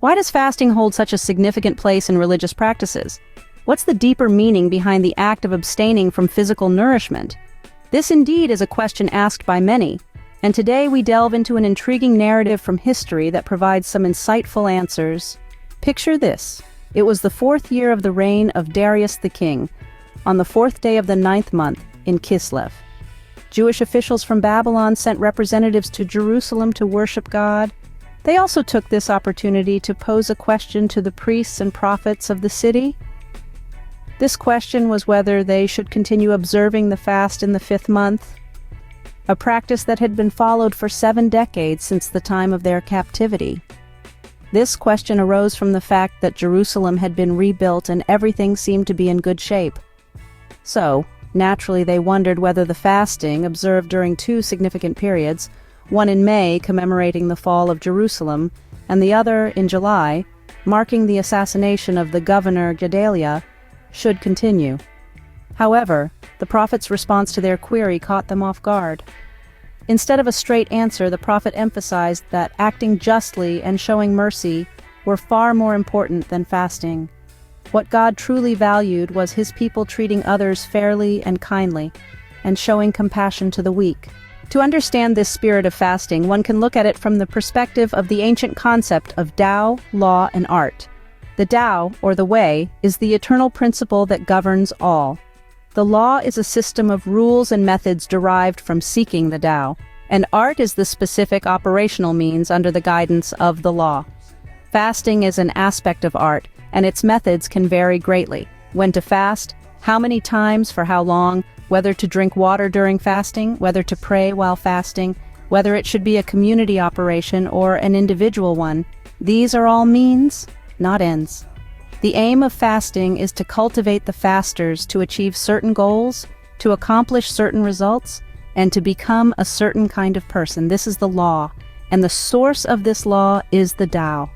Why does fasting hold such a significant place in religious practices? What's the deeper meaning behind the act of abstaining from physical nourishment? This indeed is a question asked by many, and today we delve into an intriguing narrative from history that provides some insightful answers. Picture this. It was the 4th year of the reign of Darius the king, on the 4th day of the 9th month in Kislev. Jewish officials from Babylon sent representatives to Jerusalem to worship God. They also took this opportunity to pose a question to the priests and prophets of the city. This question was whether they should continue observing the fast in the 5th month, a practice that had been followed for 7 decades since the time of their captivity. This question arose from the fact that Jerusalem had been rebuilt and everything seemed to be in good shape. So, naturally, they wondered whether the fasting, observed during 2 significant periods, one in May commemorating the fall of Jerusalem, and the other in July, marking the assassination of the governor Gedaliah, should continue. However, the prophet's response to their query caught them off guard. Instead of a straight answer, the prophet emphasized that acting justly and showing mercy were far more important than fasting. What God truly valued was his people treating others fairly and kindly, and showing compassion to the weak. To understand this spirit of fasting, one can look at it from the perspective of the ancient concept of Tao, law, and art. The Tao, or the way, is the eternal principle that governs all. The law is a system of rules and methods derived from seeking the Tao, and art is the specific operational means under the guidance of the law. Fasting is an aspect of art, and its methods can vary greatly. When to fast, how many times, for how long, whether to drink water during fasting, whether to pray while fasting, whether it should be a community operation or an individual one. These are all means, not ends. The aim of fasting is to cultivate the fasters to achieve certain goals, to accomplish certain results, and to become a certain kind of person. This is the law, and the source of this law is the Tao.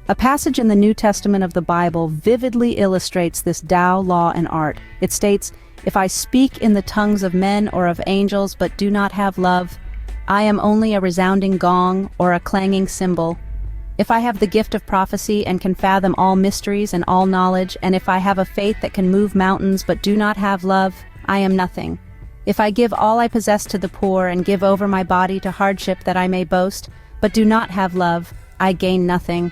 A passage in the New Testament of the Bible vividly illustrates this Tao, law, and art. It states, "If I speak in the tongues of men or of angels but do not have love, I am only a resounding gong or a clanging cymbal. If I have the gift of prophecy and can fathom all mysteries and all knowledge, and if I have a faith that can move mountains but do not have love, I am nothing. If I give all I possess to the poor and give over my body to hardship that I may boast, but do not have love, I gain nothing."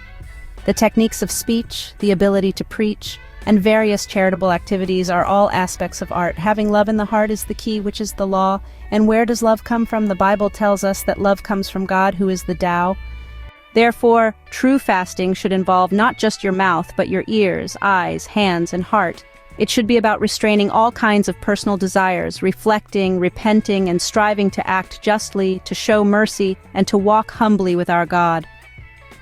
The techniques of speech, the ability to preach, and various charitable activities are all aspects of art. Having love in the heart is the key, which is the law. And where does love come from? The Bible tells us that love comes from God, who is the Tao. Therefore, true fasting should involve not just your mouth, but your ears, eyes, hands, and heart. It should be about restraining all kinds of personal desires, reflecting, repenting, and striving to act justly, to show mercy, and to walk humbly with our God.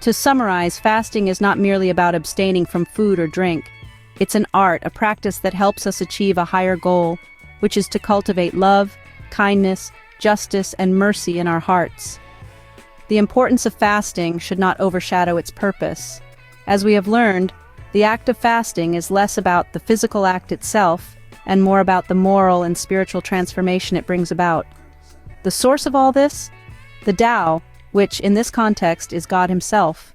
To summarize, fasting is not merely about abstaining from food or drink. It's an art, a practice that helps us achieve a higher goal, which is to cultivate love, kindness, justice, and mercy in our hearts. The importance of fasting should not overshadow its purpose. As we have learned, the act of fasting is less about the physical act itself and more about the moral and spiritual transformation it brings about. The source of all this? The Tao, which in this context is God himself.